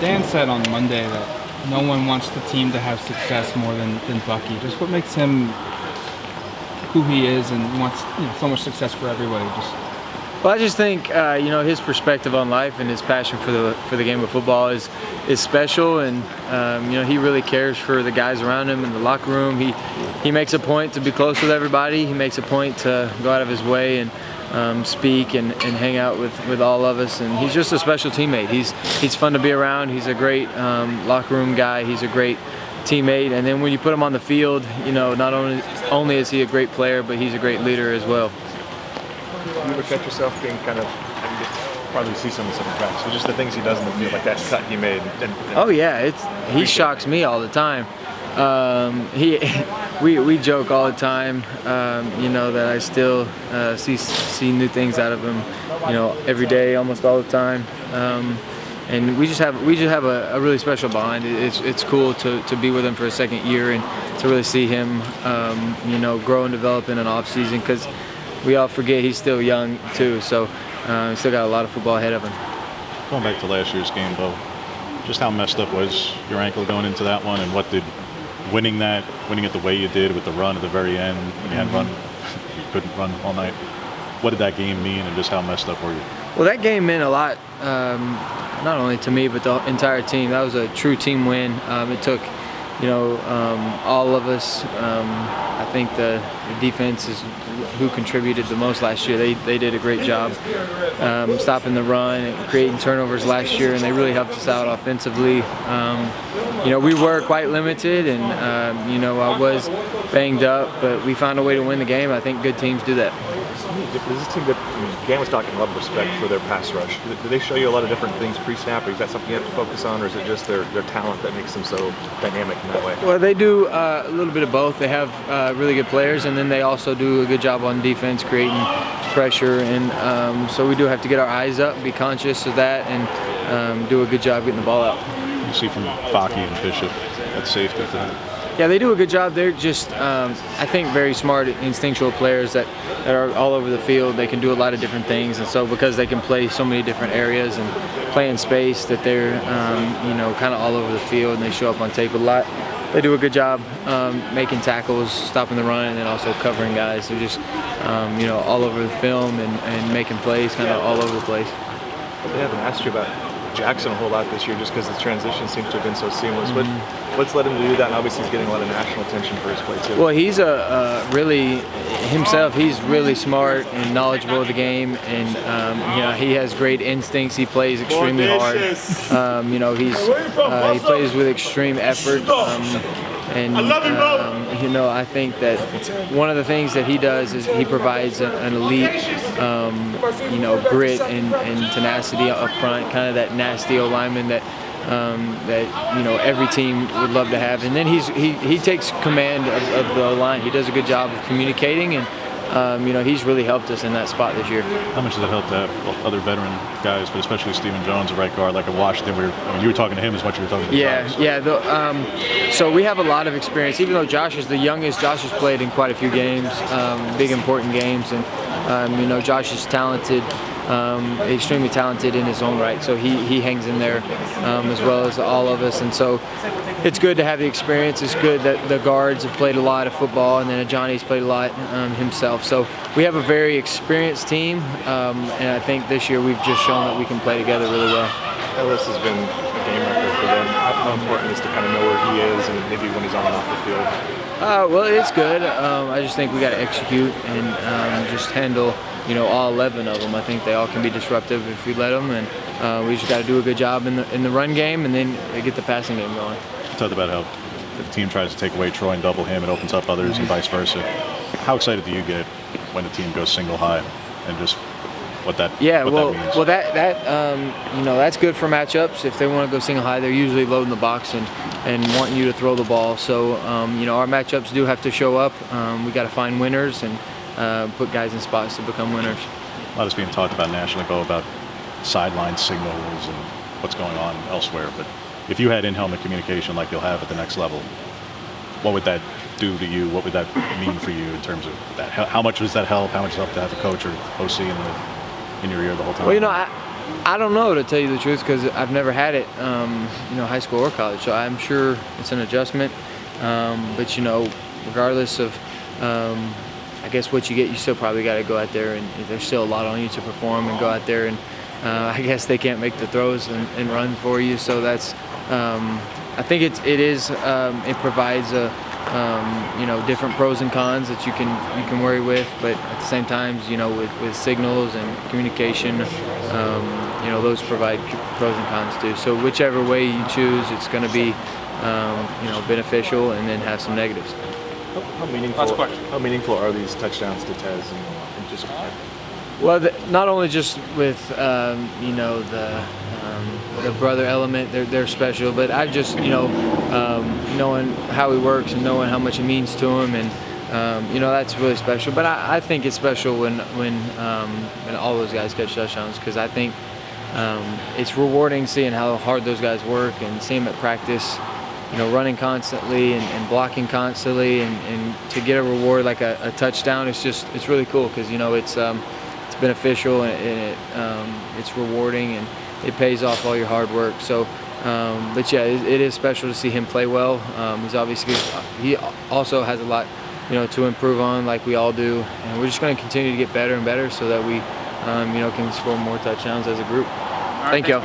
Dan said on Monday that no one wants the team to have success more than Bucky. Just what makes him who he is and wants so much success for everybody. Well, I just think his perspective on life and his passion for the game of football is special, and he really cares for the guys around him in the locker room. He makes a point to be close with everybody. He makes a point to go out of his way and speak and hang out with all of us. And he's just a special teammate. He's fun to be around. He's a great locker room guy. He's a great teammate. And then when you put him on the field, not only is he a great player, but he's a great leader as well. You ever catch yourself being kind of, I mean, probably see some of practice, but just the things he does in the field, like that cut he made. Oh yeah, he shocks me all the time. We joke all the time, that I still see new things out of him, every day, almost all the time. And we just have a really special bond. It's cool to be with him for a second year and to really see him, grow and develop in an off season, because we all forget he's still young too. So he's still got a lot of football ahead of him. Going back to last year's game, Bo, just how messed up was your ankle going into that one, and what did winning it the way you did with the run at the very end, you couldn't run all night. What did that game mean, and just how messed up were you? Well, that game meant a lot, not only to me, but the entire team. That was a true team win. It took, all of us. I think the defense is who contributed the most last year. They did a great job stopping the run and creating turnovers last year, and they really helped us out offensively. We were quite limited, and I was banged up, but we found a way to win the game. I think good teams do that. This team Dan was talking a lot of respect for their pass rush. Do they show you a lot of different things pre-snap, or is that something you have to focus on, or is it just their talent that makes them so dynamic in that way? Well, they do a little bit of both. They have really good players, and then they also do a good job on defense, creating pressure, and so we do have to get our eyes up, be conscious of that, and do a good job getting the ball out. You see from Fockey and Bishop at safety for them. Yeah, they do a good job. They're just, I think, very smart, instinctual players that are all over the field. They can do a lot of different things, and so because they can play so many different areas and play in space, that they're, kind of all over the field, and they show up on tape a lot. They do a good job making tackles, stopping the run, and then also covering guys. They're just, all over the film and making plays, kind of all over the place. They haven't asked you about Jackson a whole lot this year, just because the transition seems to have been so seamless. But what's led him to do that? And obviously, he's getting a lot of national attention for his play too. Well, he's he's really smart and knowledgeable of the game, and he has great instincts. He plays extremely hard. He plays with extreme effort. I think that one of the things that he does is he provides an elite, grit and tenacity up front, kind of that nasty O-lineman that every team would love to have. And then he takes command of the line. He does a good job of communicating, and he's really helped us in that spot this year. How much does it help to have other veteran guys, but especially Stephen Jones, a right guard, like at Washington, you were talking to him as much as you were talking to guys. So we have a lot of experience. Even though Josh is the youngest, Josh has played in quite a few games, big important games, and Josh is talented. Extremely talented in his own right, so he hangs in there as well as all of us, and so it's good to have the experience. It's good that the guards have played a lot of football, and then Johnny's played a lot himself, so we have a very experienced team, and I think this year we've just shown that we can play together really well. Ellis has been a game record for them. How important is to kind of know where he is, and maybe when he's on and off the field? Well, it's good. I just think we got to execute and just handle all 11 of them. I think they all can be disruptive if we let them, and we just got to do a good job in the run game, and then get the passing game going. You talked about how the team tries to take away Troy and double him, it opens up others and vice versa. How excited do you get when the team goes single high, and just what that means? Well, that's good for matchups. If they want to go single high, they're usually loading the box and wanting you to throw the ball. So our matchups do have to show up. We got to find winners and put guys in spots to become winners. A lot is being talked about nationally, Bo, about sideline signals and what's going on elsewhere. But if you had in-helmet communication like you'll have at the next level, what would that do to you? What would that mean for you in terms of that? How much does that help? How much does it help to have a coach or OC in your ear the whole time? Well, I don't know, to tell you the truth, because I've never had it, high school or college. So I'm sure it's an adjustment. But regardless of, I guess what you get, you still probably got to go out there, and there's still a lot on you to perform and go out there. And I guess they can't make the throws and run for you. So that's, I think it provides a, different pros and cons that you can worry with, but at the same time, with signals and communication, those provide pros and cons too. So whichever way you choose, it's going to be, beneficial, and then have some negatives. How meaningful are these touchdowns to Tez and just? Well, not only just with the brother element, they're special, but I just knowing how he works and knowing how much it means to him, and that's really special. But I think it's special when all those guys catch touchdowns, because I think it's rewarding seeing how hard those guys work and seeing them at practice, running constantly and blocking constantly, and to get a reward like a touchdown, it's really cool, because it's beneficial, and it's rewarding, and it pays off all your hard work. So, but yeah, it is special to see him play well. He also has a lot, to improve on, like we all do, and we're just going to continue to get better and better so that we, can score more touchdowns as a group. Thank you.